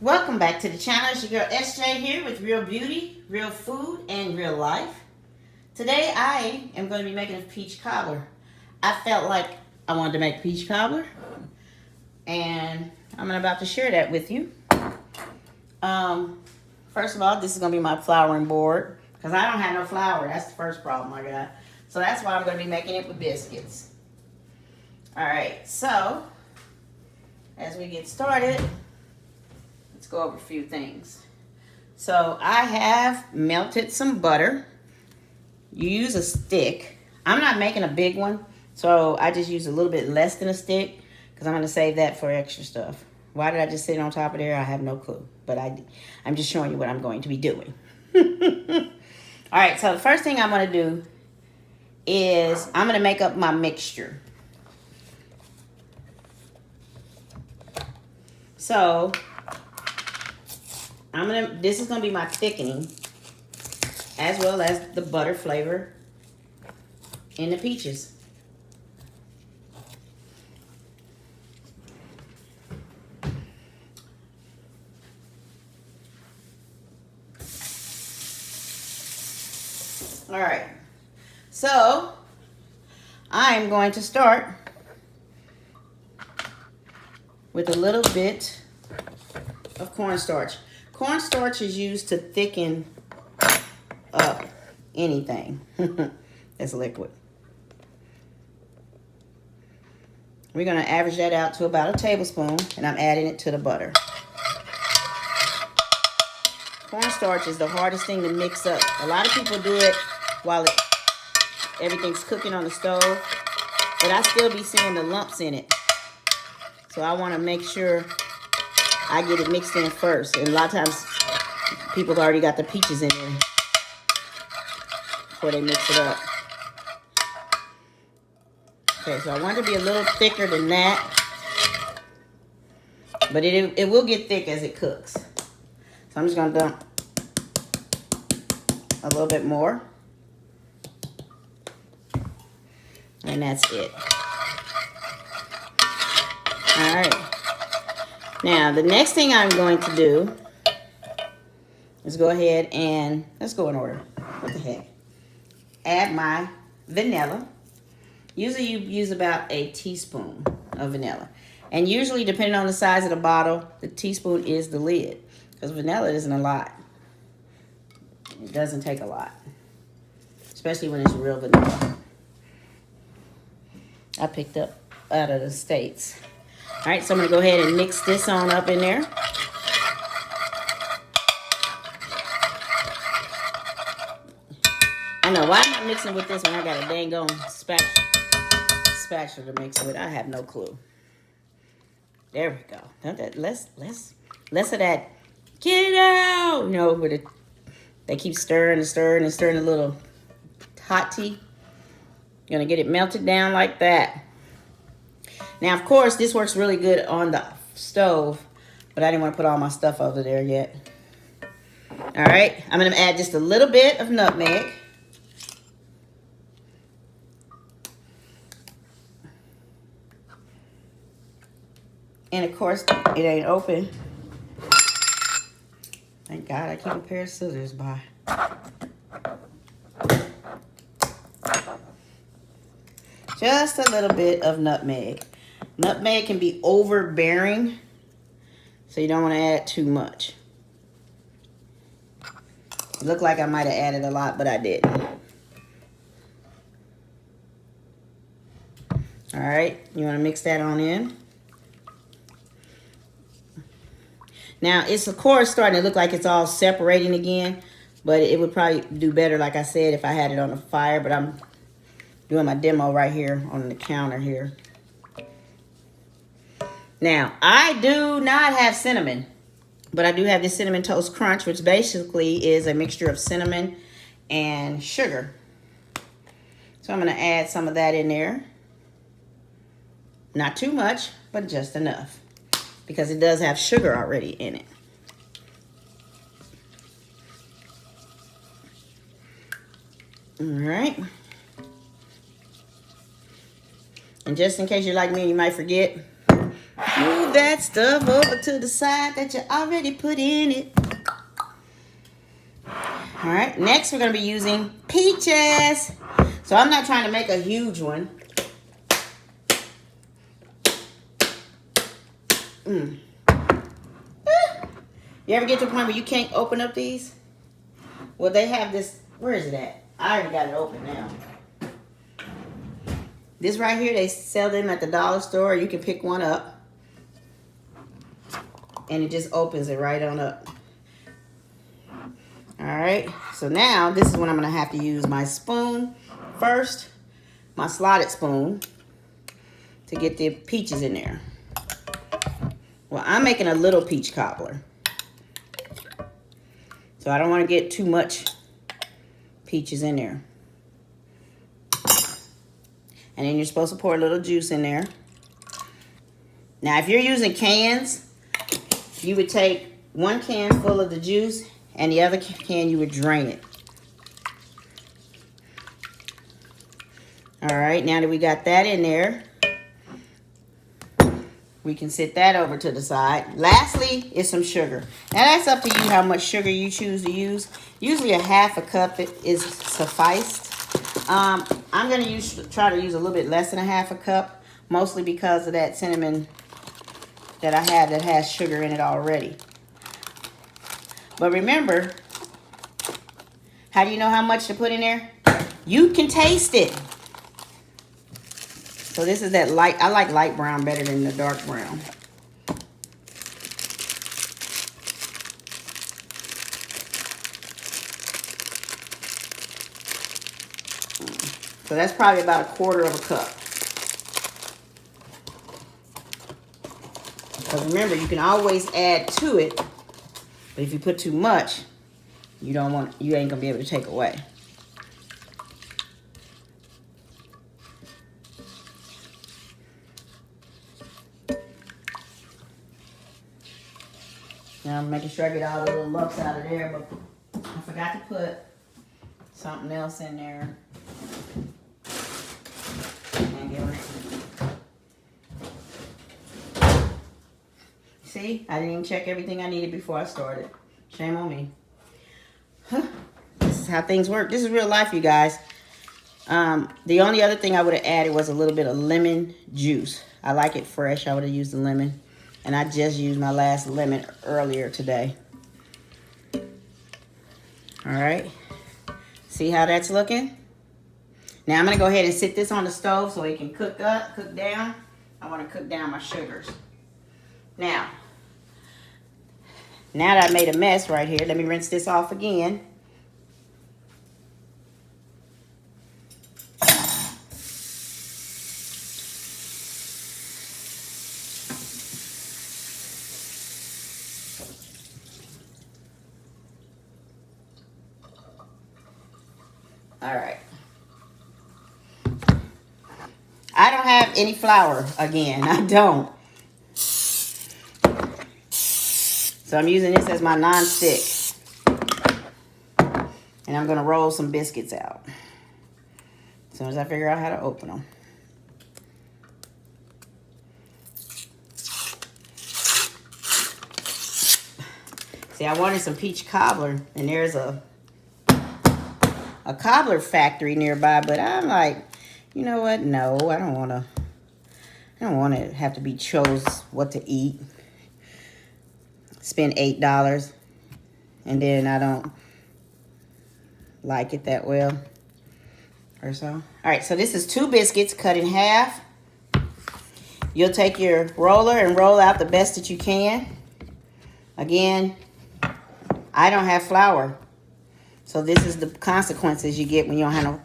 Welcome back to the channel. It's your girl SJ here with Real Beauty, Real Food, and Real Life. Today I am going to be making a peach cobbler. I felt like I wanted to make peach cobbler, and I'm about to share that with you. First of all, this is going to be my flouring board because I don't have no flour. That's the first problem I got. So that's why I'm going to be making it with biscuits. Alright, so as we get started, let's go over a few things. So I have melted some butter. You use a stick. I'm not making a big one, so I just use a little bit less than a stick because I'm going to save that for extra stuff. Why did I just sit on top of there? I have no clue, but I'm just showing you what I'm going to be doing. All right, so the first thing I'm going to do is I'm going to make up my mixture. So this is gonna be my thickening, as well as the butter flavor in the peaches. All right, so I'm going to start with a little bit of cornstarch. Cornstarch is used to thicken up anything that's liquid. We're going to average that out to about a tablespoon, and I'm adding it to the butter. Cornstarch is the hardest thing to mix up. A lot of people do it while everything's cooking on the stove, but I still be seeing the lumps in it. So I want to make sure I get it mixed in first. And a lot of times people already got the peaches in there before they mix it up. Okay, so I want it to be a little thicker than that. But it will get thick as it cooks. So I'm just going to dump a little bit more. And that's it. All right. Now, the next thing I'm going to do is go ahead and, let's go in order. What the heck? Add my vanilla. Usually you use about a teaspoon of vanilla. And usually, depending on the size of the bottle, the teaspoon is the lid. Because vanilla isn't a lot. It doesn't take a lot. Especially when it's real vanilla. I picked up out of the States. All right, so I'm going to go ahead and mix this on up in there. I know, why am I mixing with this when I got a dang on spatula to mix with? I have no clue. There we go. Less of that, get it out! You know, where they keep stirring and stirring and stirring a little hot tea. You're going to get it melted down like that. Now, of course, this works really good on the stove, but I didn't want to put all my stuff over there yet. All right, I'm going to add just a little bit of nutmeg. And, of course, it ain't open. Thank God I keep a pair of scissors by. Just a little bit of nutmeg. Nutmeg can be overbearing, so you don't want to add too much. It looked like I might have added a lot, but I didn't. All right, you want to mix that on in. Now, it's of course starting to look like it's all separating again, but it would probably do better, like I said, if I had it on the fire, but I'm doing my demo right here on the counter here. Now, I do not have cinnamon, but I do have this Cinnamon Toast Crunch, which basically is a mixture of cinnamon and sugar. So I'm going to add some of that in there. Not too much, but just enough, because it does have sugar already in it. All right. And just in case you're like me, you might forget, Move that stuff over to the side that you already put in it. All right, next we're going to be using peaches. So I'm not trying to make a huge one. You ever get to a point where you can't open up these? Well, they have this. Where is it at? I already got it open now. This right here, they sell them at the dollar store. You can pick one up. And it just opens it right on up. All right. So now, this is when I'm going to have to use my spoon first. My slotted spoon. To get the peaches in there. Well, I'm making a little peach cobbler. So I don't want to get too much peaches in there. And then you're supposed to pour a little juice in there. Now, if you're using cans, you would take 1 can full of the juice and the other can you would drain it. All right, now that we got that in there, we can set that over to the side. Lastly is some sugar. Now that's up to you how much sugar you choose to use. Usually a 1/2 cup is sufficed. I'm going to try to use a little bit less than a 1/2 cup, mostly because of that cinnamon that I have that has sugar in it already. But remember, how do you know how much to put in there? You can taste it. So this is that light. I like light brown better than the dark brown. So that's probably about 1/4 cup. Because remember, you can always add to it. But if you put too much, you ain't gonna be able to take away. Now I'm making sure I get all the little lumps out of there, but I forgot to put something else in there. See, I didn't even check everything I needed before I started. Shame on me. Huh. This is how things work. This is real life, you guys. The only other thing I would have added was a little bit of lemon juice. I like it fresh. I would have used the lemon. And I just used my last lemon earlier today. All right. See how that's looking? Now I'm going to go ahead and sit this on the stove so it can cook down. I want to cook down my sugars. Now that I made a mess right here, let me rinse this off again. All right. I don't have any flour again. I don't. So I'm using this as my non-stick. And I'm going to roll some biscuits out. As soon as I figure out how to open them. See, I wanted some peach cobbler. And there's a cobbler factory nearby. But I'm like, you know what? No, I don't want to have to be chose what to eat. Spend $8 and then I don't like it that well or so. All right, so this is 2 biscuits cut in half. You'll take your roller and roll out the best that you can. Again, I don't have flour. So this is the consequences you get when you don't have no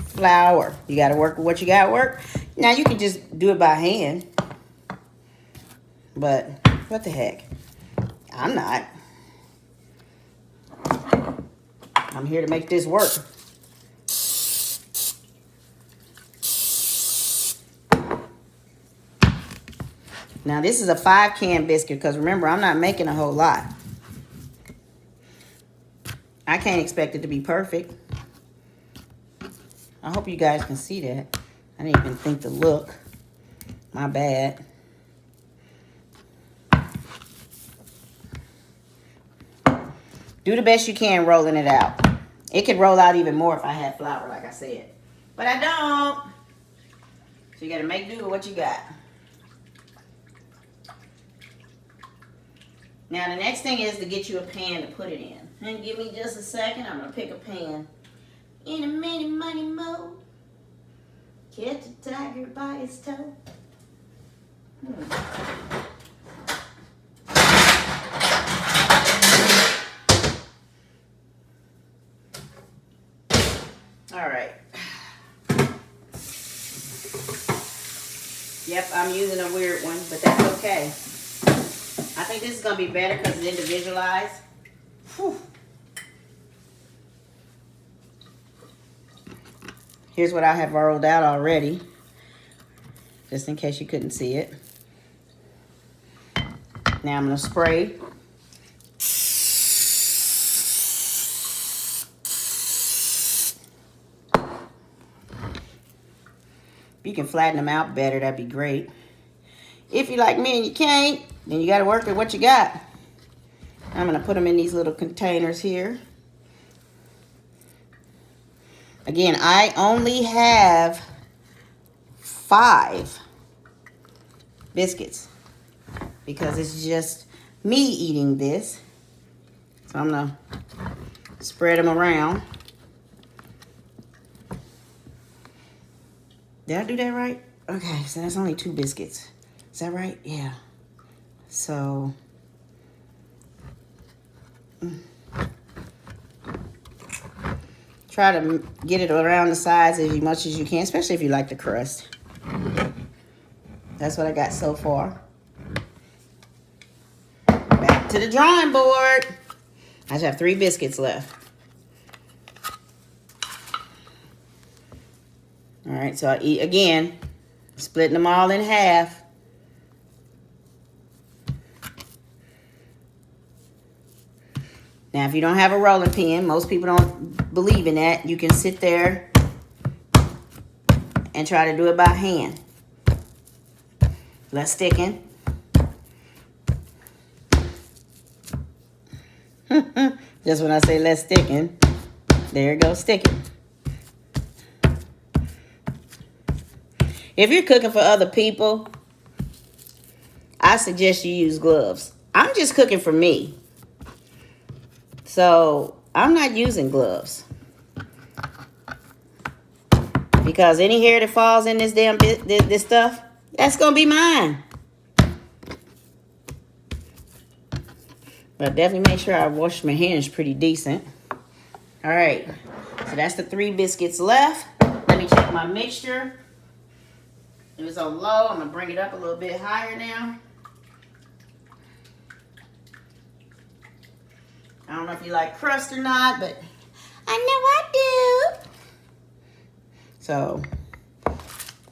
flour. You got to work with what you got to work. Now you can just do it by hand. But what the heck? I'm not. I'm here to make this work. Now this is a 5-can biscuit because remember, I'm not making a whole lot. I can't expect it to be perfect. I hope you guys can see that. I didn't even think to look. My bad. Do the best you can rolling it out. It could roll out even more if I had flour, like I said. But I don't. So you got to make do with what you got. Now the next thing is to get you a pan to put it in. And give me just a second. I'm going to pick a pan. In a mini money mode. Catch a tiger by its toe. All right. Yep, I'm using a weird one, but that's okay. I think this is going to be better because it's individualized. Whew. Here's what I have rolled out already, just in case you couldn't see it. Now I'm going to spray. If you can flatten them out better, that'd be great. If you're like me and you can't, then you got to work with what you got. I'm going to put them in these little containers here. Again, I only have 5 biscuits because it's just me eating this. So I'm going to spread them around. Did I do that right? Okay, so that's only 2 biscuits. Is that right? Yeah. So, try to get it around the sides as much as you can, especially if you like the crust. That's what I got so far. Back to the drawing board. I just have 3 biscuits left. All right, so I eat again, splitting them all in half. Now, if you don't have a rolling pin, most people don't believe in that. You can sit there and try to do it by hand. Less sticking. Just when I say less sticking, there it goes sticking. If you're cooking for other people, I suggest you use gloves. I'm just cooking for me. So I'm not using gloves. Because any hair that falls in this damn this stuff, that's going to be mine. But definitely make sure I wash my hands pretty decent. All right. So that's the 3 biscuits left. Let me check my mixture. It was on low. I'm going to bring it up a little bit higher now. I don't know if you like crust or not, but I know I do. So,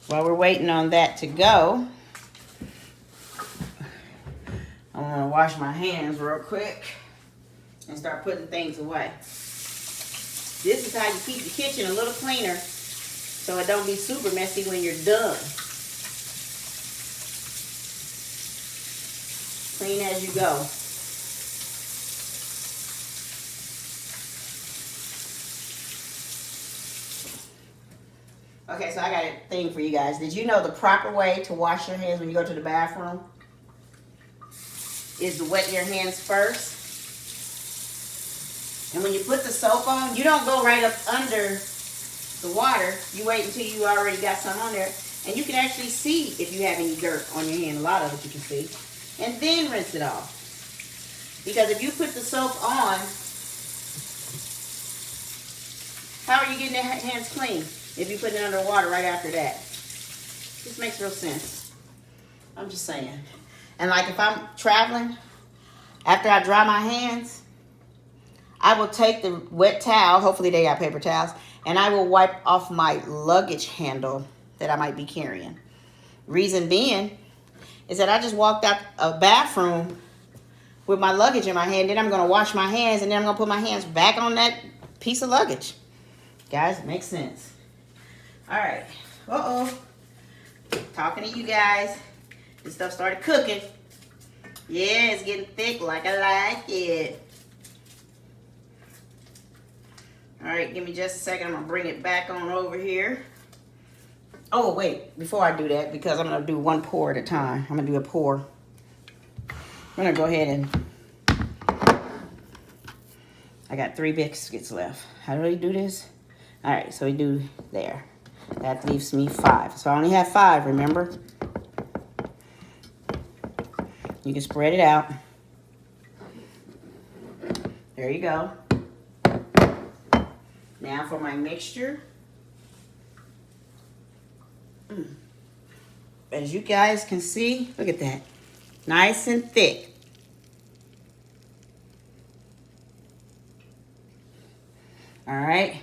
while we're waiting on that to go, I'm going to wash my hands real quick and start putting things away. This is how you keep the kitchen a little cleaner so it don't be super messy when you're done. Clean as you go. Okay, so I got a thing for you guys. Did you know the proper way to wash your hands when you go to the bathroom is to wet your hands first? And when you put the soap on, you don't go right up under the water. You wait until you already got some on there. And you can actually see if you have any dirt on your hand. A lot of it you can see. And then rinse it off. Because if you put the soap on, how are you getting your hands clean if you put it under water right after that? This makes real sense. I'm just saying. And like if I'm traveling, after I dry my hands, I will take the wet towel, hopefully they got paper towels, and I will wipe off my luggage handle that I might be carrying. Reason being is that I just walked out a bathroom with my luggage in my hand, then I'm going to wash my hands, and then I'm going to put my hands back on that piece of luggage. Guys, it makes sense. All right. Uh-oh. Talking to you guys. This stuff started cooking. Yeah, it's getting thick like I like it. All right, give me just a second. I'm gonna bring it back on over here. Oh, wait, before I do that, because I'm gonna do one pour at a time. I'm gonna do a pour. I'm gonna go ahead and, I got 3 biscuits left. How do I do this? All right, so we do there. That leaves me 5. So I only have 5, remember? You can spread it out. There you go. Now for my mixture. As you guys can see, look at that. Nice and thick. All right.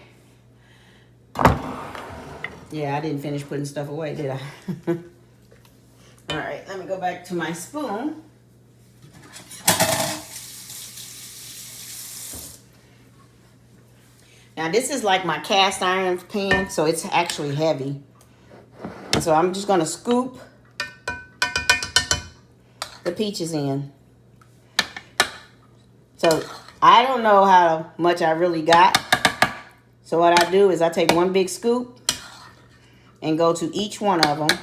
Yeah, I didn't finish putting stuff away, did I? All right, let me go back to my spoon. Now this is like my cast iron pan, so it's actually heavy. And so I'm just gonna scoop the peaches in. So I don't know how much I really got. So what I do is I take one big scoop and go to each one of them.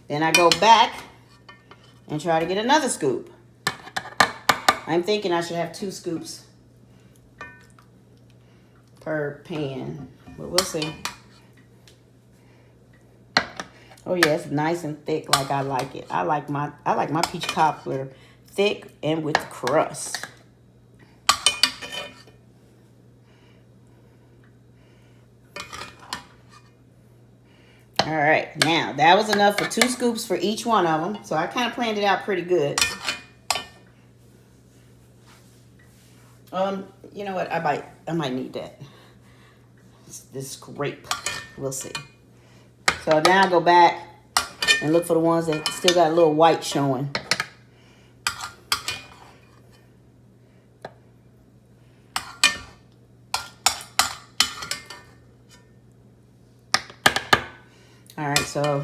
Then I go back and try to get another scoop. I'm thinking I should have 2 scoops per pan, but we'll see. Oh yeah, it's nice and thick like I like it. I like my peach cobbler thick and with crust. All right, now that was enough for 2 scoops for each one of them. So I kind of planned it out pretty good. You know what? I might need that. This grape. We'll see. So now I go back and look for the ones that still got a little white showing. All right, so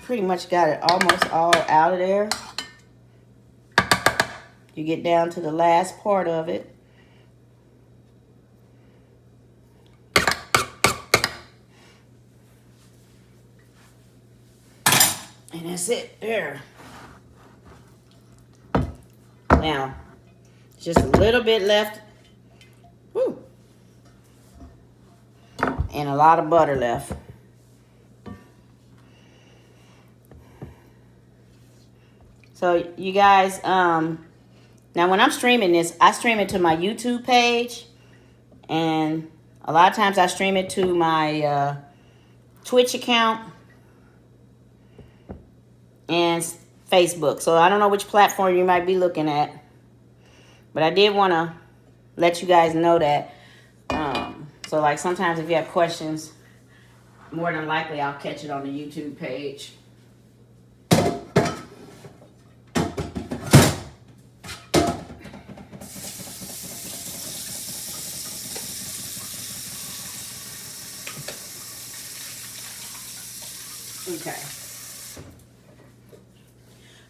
pretty much got it almost all out of there. You get down to the last part of it. And that's it there. Now, just a little bit left. Woo. And a lot of butter left. So you guys, now when I'm streaming this, I stream it to my YouTube page. And a lot of times I stream it to my Twitch account and Facebook. So I don't know which platform you might be looking at. But I did want to let you guys know that. So like sometimes if you have questions, more than likely I'll catch it on the YouTube page. Okay.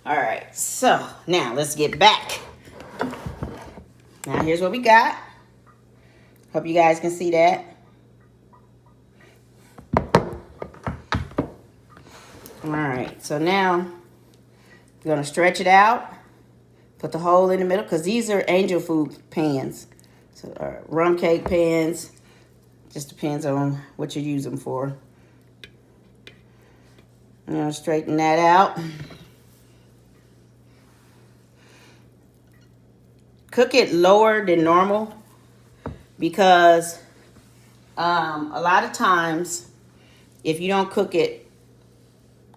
All right, so now let's get back. Now here's what we got. Hope you guys can see that. All right, so now we're gonna stretch it out. Put the hole in the middle, because these are angel food pans. So rum cake pans. Just depends on what you use them for. I'm gonna straighten that out. Cook it lower than normal, because a lot of times if you don't cook it,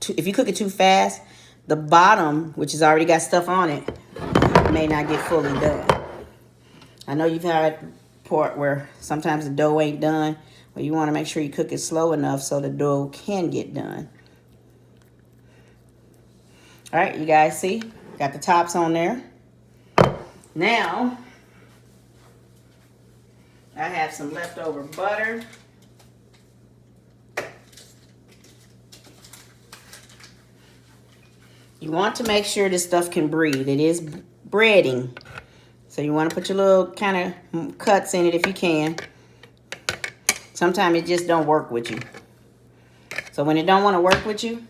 if you cook it too fast, the bottom, which has already got stuff on it, may not get fully done. I know you've had a part where sometimes the dough ain't done, but you want to make sure you cook it slow enough so the dough can get done. All right, you guys see? Got the tops on there. Now, I have some leftover butter. You want to make sure this stuff can breathe. It is breading. So you want to put your little kind of cuts in it if you can. Sometimes it just don't work with you. So when it don't want to work with you,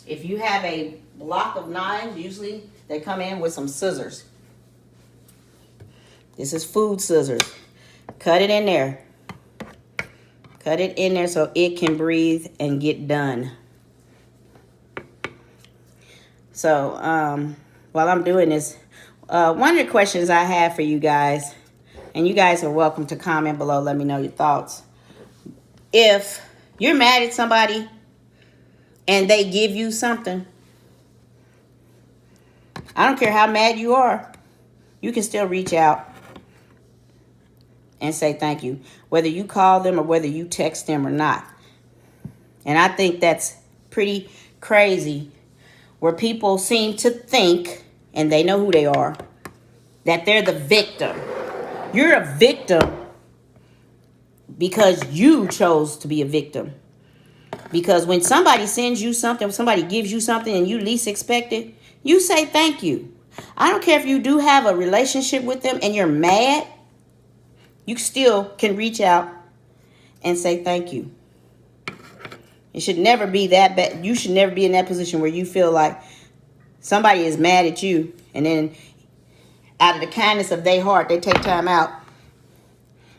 if you have a block of knives, usually they come in with some scissors. This is food scissors. Cut it in there. Cut it in there so it can breathe and get done. So while I'm doing this, one of the questions I have for you guys, and you guys are welcome to comment below, let me know your thoughts. If you're mad at somebody and they give you something, I don't care how mad you are, you can still reach out and say thank you, whether you call them or whether you text them or not. And I think that's pretty crazy, where people seem to think, and they know who they are, that they're the victim. You're a victim because you chose to be a victim. Because when somebody sends you something, when somebody gives you something and you least expect it, you say thank you. I don't care if you do have a relationship with them and you're mad, you still can reach out and say thank you. It should never be that bad. You should never be in that position where you feel like somebody is mad at you and then out of the kindness of their heart, they take time out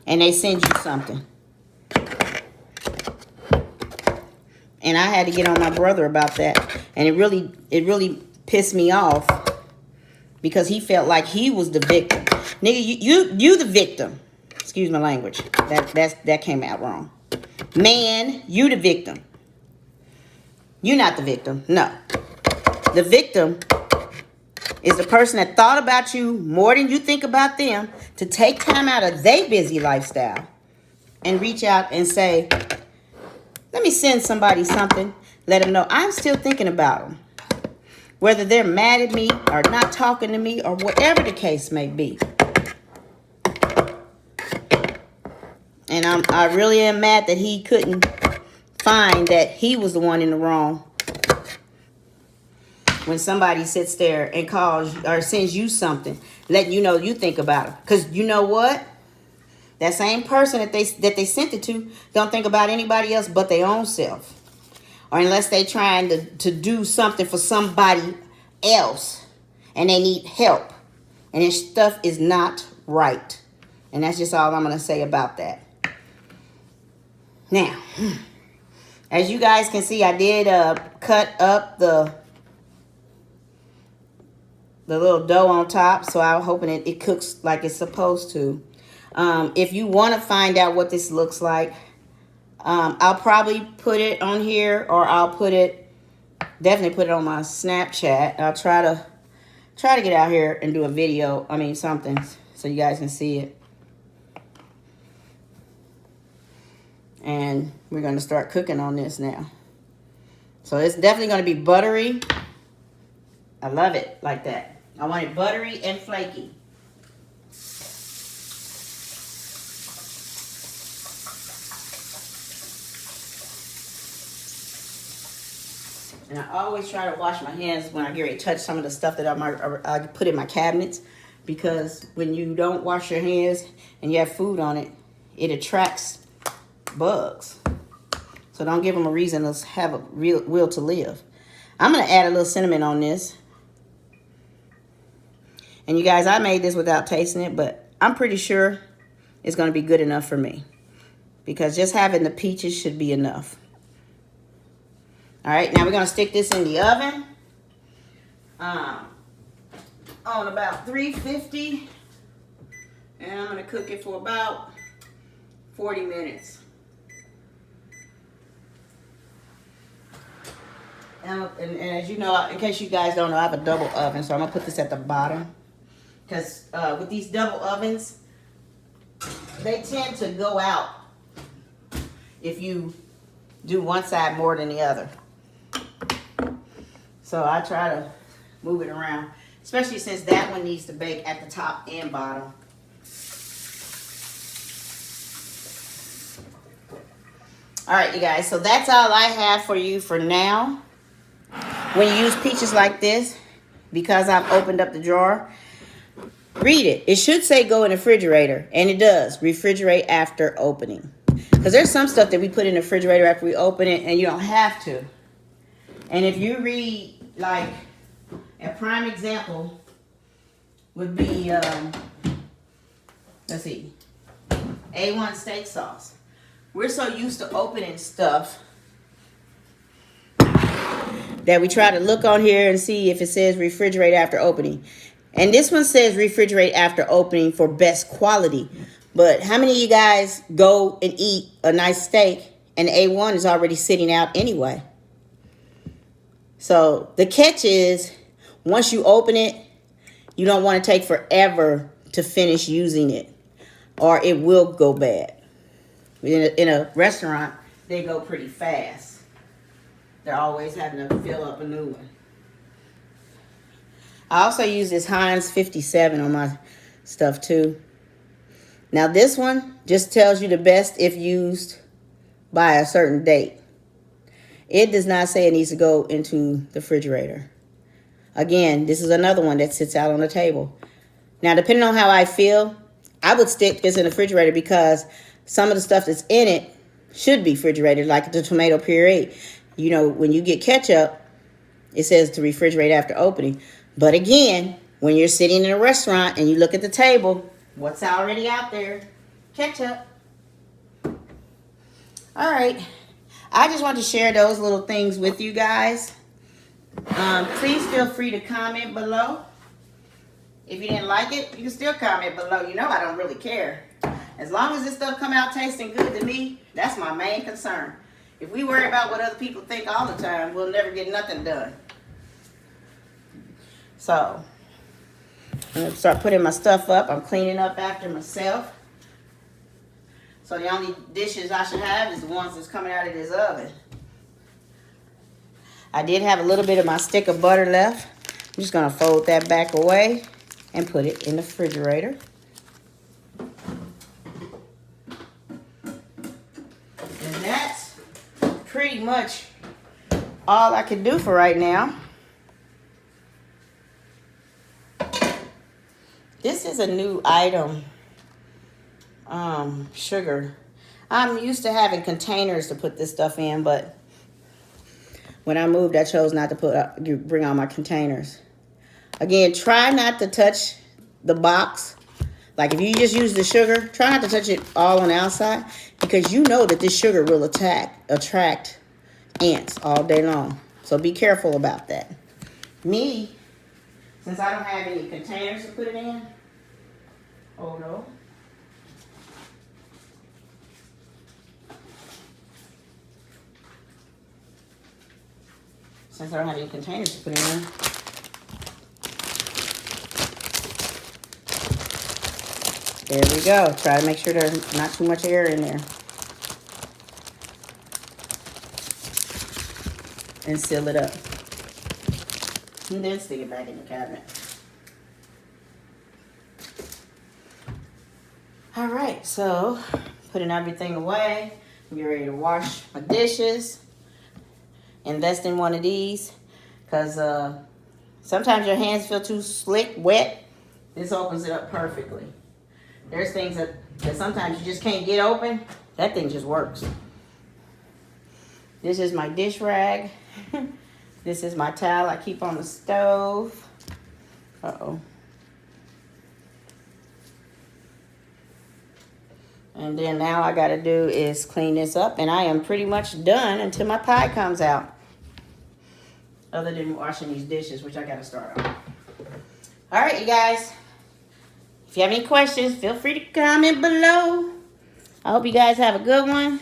and they send you something. And I had to get on my brother about that. And it really pissed me off because he felt like he was the victim. Nigga, you the victim. Excuse my language. That came out wrong. Man, you the victim. You're not the victim. No. The victim is the person that thought about you more than you think about them, to take time out of their busy lifestyle and reach out and say, let me send somebody something. Let them know I'm still thinking about them. Whether they're mad at me or not talking to me or whatever the case may be. And I really am mad that he couldn't find that he was the one in the wrong when somebody sits there and calls or sends you something, letting you know you think about it. Because you know what? That same person that they sent it to don't think about anybody else but their own self. Or unless they trying to do something for somebody else and they need help. And this stuff is not right. And that's just all I'm going to say about that. Now, as you guys can see, I did cut up the little dough on top. So I'm hoping it cooks like it's supposed to. If you want to find out what this looks like, I'll probably put it on here, or I'll definitely put it on my Snapchat. I'll try to get out here and do a video, something, so you guys can see it. And we're going to start cooking on this now. So it's definitely going to be buttery. I love it like that. I want it buttery and flaky. And I always try to wash my hands when I get ready to touch some of the stuff that I put in my cabinets. Because when you don't wash your hands and you have food on it, it attracts bugs. So don't give them a reason to have a real will to live. I'm going to add a little cinnamon on this. And you guys, I made this without tasting it, but I'm pretty sure it's going to be good enough for me. Because just having the peaches should be enough. All right, now we're going to stick this in the oven on about 350. And I'm going to cook it for about 40 minutes. And as you know, in case you guys don't know, I have a double oven. So I'm going to put this at the bottom. Because with these double ovens, they tend to go out if you do one side more than the other. So I try to move it around, especially since that one needs to bake at the top and bottom. All right, you guys, so that's all I have for you for now. When you use peaches like this, because I've opened up the drawer, read it. It should say go in the refrigerator, and it does. Refrigerate after opening. Because there's some stuff that we put in the refrigerator after we open it, and you don't have to. And if you read, like, a prime example would be, let's see, A1 steak sauce. We're so used to opening stuff that we try to look on here and see if it says refrigerate after opening. And this one says refrigerate after opening for best quality. But how many of you guys go and eat a nice steak and A1 is already sitting out anyway? So the catch is, once you open it, you don't want to take forever to finish using it, or it will go bad. In a restaurant, they go pretty fast. They're always having to fill up a new one. I also use this Heinz 57 on my stuff too. Now this one just tells you the best if used by a certain date. It does not say it needs to go into the refrigerator. Again, this is another one that sits out on the table. Now, depending on how I feel, I would stick this in the refrigerator because some of the stuff that's in it should be refrigerated, like the tomato puree. You know, when you get ketchup, it says to refrigerate after opening. But again, when you're sitting in a restaurant and you look at the table, what's already out there? Ketchup. All right. I just want to share those little things with you guys. Please feel free to comment below. If you didn't like it, you can still comment below. You know I don't really care. As long as this stuff come out tasting good to me, that's my main concern. If we worry about what other people think all the time, we'll never get nothing done. So, I'm going to start putting my stuff up. I'm cleaning up after myself. So the only dishes I should have is the ones that's coming out of this oven. I did have a little bit of my stick of butter left. I'm just going to fold that back away and put it in the refrigerator. And that's pretty much all I can do for right now. This is a new item, sugar. I'm used to having containers to put this stuff in, but when I moved, I chose not to bring all my containers. Again, try not to touch the box. Like if you just use the sugar, try not to touch it all on the outside because you know that this sugar will attract ants all day long. So be careful about that. Me, since I don't have any containers to put it in, oh no. Since I don't have any containers to put in. There we go. Try to make sure there's not too much air in there. And seal it up. And then stick it back in the cabinet. All right, so putting everything away. I'm getting ready to wash my dishes. Invest in one of these because sometimes your hands feel too slick, wet. This opens it up perfectly. There's things that sometimes you just can't get open. That thing just works. This is my dish rag. This is my towel I keep on the stove. Uh-oh. And then now I got to do is clean this up. And I am pretty much done until my pie comes out. Other than washing these dishes, which I got to start on. All right, you guys. If you have any questions, feel free to comment below. I hope you guys have a good one.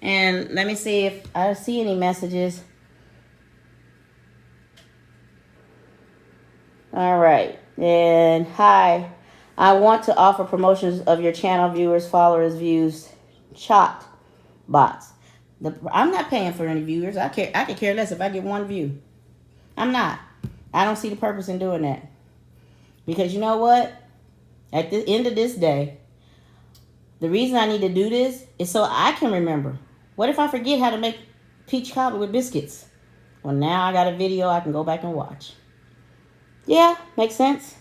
And let me see if I see any messages. All right. And hi. I want to offer promotions of your channel viewers, followers, views, chat bots. I'm not paying for any viewers. I could care less if I get one view. I'm not. I don't see the purpose in doing that. Because you know what? At the end of this day, the reason I need to do this is so I can remember. What if I forget how to make peach cobbler with biscuits? Well, now I got a video I can go back and watch. Yeah, makes sense.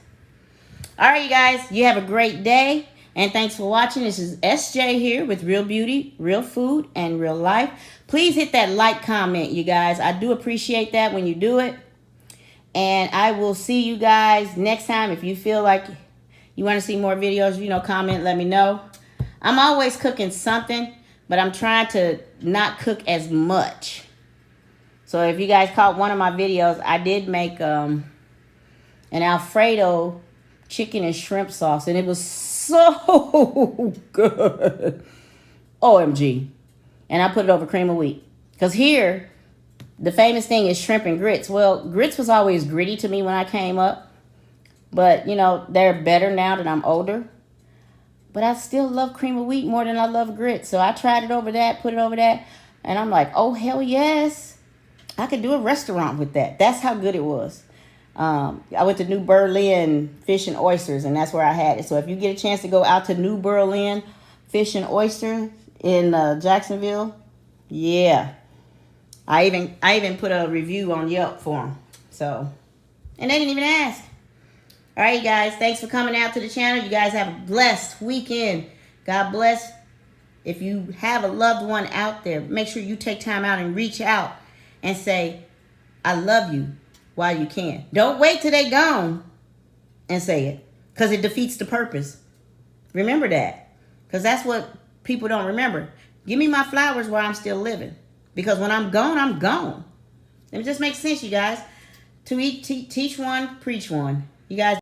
All right, you guys, you have a great day. And thanks for watching. This is SJ here with Real Beauty, Real Food, and Real Life. Please hit that like comment, you guys. I do appreciate that when you do it. And I will see you guys next time. If you feel like you want to see more videos, you know, comment, let me know. I'm always cooking something, but I'm trying to not cook as much. So if you guys caught one of my videos, I did make an Alfredo chicken and shrimp sauce, and it was so good. OMG. And I put it over cream of wheat. Because here, the famous thing is shrimp and grits. Well, grits was always gritty to me when I came up. But, you know, they're better now that I'm older. But I still love cream of wheat more than I love grits. So I tried it over that, put it over that. And I'm like, oh, hell yes. I could do a restaurant with that. That's how good it was. I went to New Berlin Fish and Oysters, and that's where I had it. So if you get a chance to go out to New Berlin Fish and Oyster in Jacksonville, yeah. I even put a review on Yelp for them. So, and they didn't even ask. All right, you guys. Thanks for coming out to the channel. You guys have a blessed weekend. God bless. If you have a loved one out there, make sure you take time out and reach out and say, I love you while you can. Don't wait till they gone and say it, because it defeats the purpose. Remember that, because that's what people don't remember. Give me my flowers while I'm still living, because when I'm gone, I'm gone. It just makes sense, you guys. To teach one, preach one. You guys.